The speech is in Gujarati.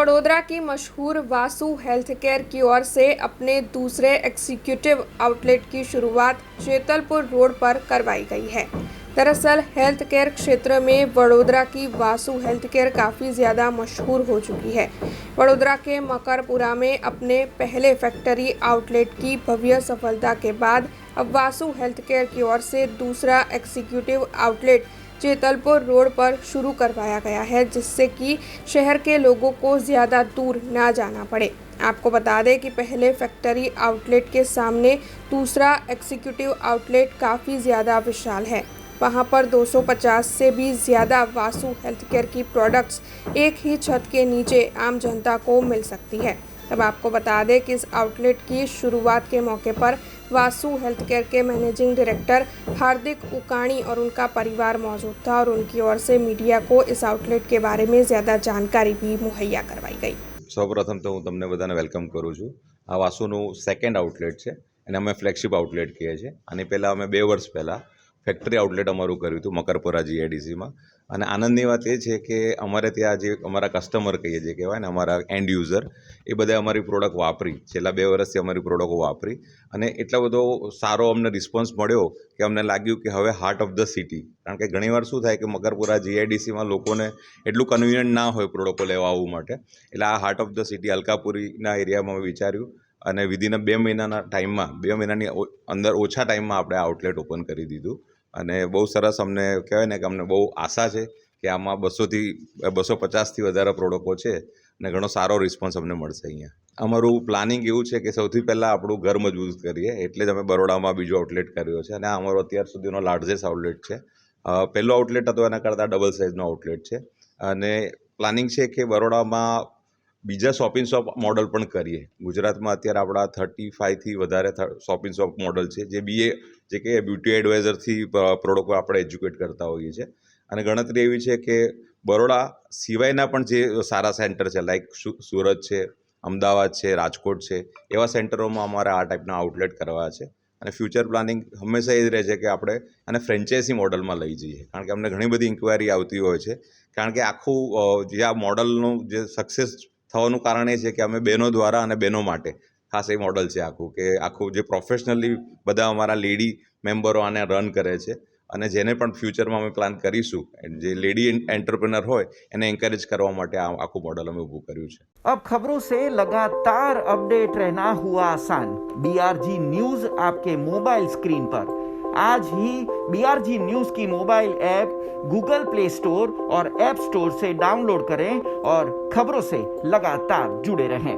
वडोदरा की मशहूर वासु हेल्थ केयर की ओर से अपने दूसरे एग्जीक्यूटिव आउटलेट की शुरुआत जेतलपुर रोड पर करवाई गई है। दरअसल हेल्थ केयर क्षेत्र में वडोदरा की वासु हेल्थ केयर काफ़ी ज़्यादा मशहूर हो चुकी है। वडोदरा के मकरपुरा में अपने पहले फैक्ट्री आउटलेट की भव्य सफलता के बाद अब वासु हेल्थ केयर की ओर से दूसरा एग्जीक्यूटिव आउटलेट जेतलपुर रोड पर शुरू करवाया गया है, जिससे कि शहर के लोगों को ज़्यादा दूर ना जाना पड़े। आपको बता दें कि पहले फैक्ट्री आउटलेट के सामने दूसरा एग्जीक्यूटिव आउटलेट काफ़ी ज़्यादा विशाल है। वहां पर 250 से भी ज़्यादा वासु हेल्थ केयर की प्रोडक्ट्स एक ही छत के नीचे आम जनता को मिल सकती है। अब आपको बता दें कि इस आउटलेट की शुरुआत के मौके पर वासु हेल्थ केयर के मैनेजिंग डायरेक्टर हार्दिक उकाणी और उनका परिवार मौजूद था और उनकी ओर से मीडिया को इस आउटलेट के बारे में ज़्यादा जानकारी भी मुहैया करवाई गई। સૌપ્રથમ તો હું તમને બધાને વેલકમ કરું છું। આ વાસુનું સેકન્ડ આઉટલેટ છે અને અમે ફ્લેગશિપ આઉટલેટ કહીએ છીએ। આની પહેલાં અમે 2 વર્ષ પહેલાં ફેક્ટરી આઉટલેટ અમારું કર્યું હતું મકરપુરા જીઆઈડીસીમાં। અને આનંદની વાત એ છે કે અમારે ત્યાં જે અમારા કસ્ટમર કહીએ જે કહેવાય ને અમારા એન્ડ યુઝર એ બધા અમારી પ્રોડક્ટ વાપરી છેલ્લા 2 વર્ષથી અમારી પ્રોડક્ટો વાપરી અને એટલો બધો સારો અમને રિસ્પોન્સ મળ્યો કે અમને લાગ્યું કે હવે હાર્ટ ઓફ ધ સિટી, કારણ કે ઘણીવાર શું થાય કે મકરપુરા જીઆઈડીસીમાં લોકોને એટલું કન્વિનિયન્ટ ના હોય પ્રોડક્ટો લેવા આવવું માટે, એટલે આ હાર્ટ ઓફ ધ સિટી અલકાપુરીના એરિયામાં અમે વિચાર્યું અને વિધિન 2 મહિનાના ટાઈમમાં 2 મહિનાની અંદર ઓછા ટાઈમમાં આપણે આઉટલેટ ઓપન કરી દીધું। અને બહુ સરસ અમને કહેવાય ને કે અમને બહુ આશા છે કે આમાં 200થી 250થી વધારે પ્રોડક્ટો છે અને ઘણો સારો રિસ્પોન્સ અમને મળશે। અહીંયા અમારું પ્લાનિંગ એવું છે કે સૌથી પહેલાં આપણું ઘર મજબૂત કરીએ, એટલે જ અમે બરોડામાં બીજો આઉટલેટ કર્યો છે અને આ અમારો અત્યાર સુધીનો લાર્જેસ્ટ આઉટલેટ છે। પહેલો આઉટલેટ હતો એના કરતાં ડબલ સાઇઝનો આઉટલેટ છે અને પ્લાનિંગ છે કે બરોડામાં બીજા શોપિંગ શોપ મોડલ પણ કરીએ। ગુજરાતમાં અત્યારે આપણા 35થી વધારે શોપિંગ શોપ મોડલ છે જે જે કે બ્યુટી એડવાઇઝરથી પ્રોડક્ટો આપણે એજ્યુકેટ કરતા હોઈએ છીએ। અને ગણતરી એવી છે કે બરોડા સિવાયના પણ જે સારા સેન્ટર છે લાઈક સુરત છે, અમદાવાદ છે, રાજકોટ છે, એવા સેન્ટરોમાં અમારે આ ટાઈપના આઉટલેટ કરવા છે। અને ફ્યુચર પ્લાનિંગ હંમેશા એ જ રહે છે કે આપણે આને ફ્રેન્ચાઇઝી મોડલમાં લઈ જઈએ, કારણ કે અમને ઘણી બધી ઇન્ક્વાયરી આવતી હોય છે। કારણ કે આખું જે આ મોડલનું જે સક્સેસ થવાનું કારણ એ છે કે અમે બહેનો દ્વારા અને બહેનો માટે ખાસ એ મોડલ છે આખું જે પ્રોફેશનલી બધા અમારા લેડી મેમ્બરો આને રન કરે છે અને જેને પણ ફ્યુચરમાં અમે પ્લાન કરીશું જે લેડી એન્ટરપ્રેનર હોય એને એન્કરેજ કરવા માટે આ આખું મોડલ અમે ઊભું કર્યું છે। अब खबरों से लगातार अपडेट रहना हुआ आसान। बीआरजी न्यूज आपके मोबाइल स्क्रीन पर। आज ही बीआरजी न्यूज की mobile app Google play store और ऐप स्टोर से डाउनलोड करें और खबरों से लगातार जुड़े रहें।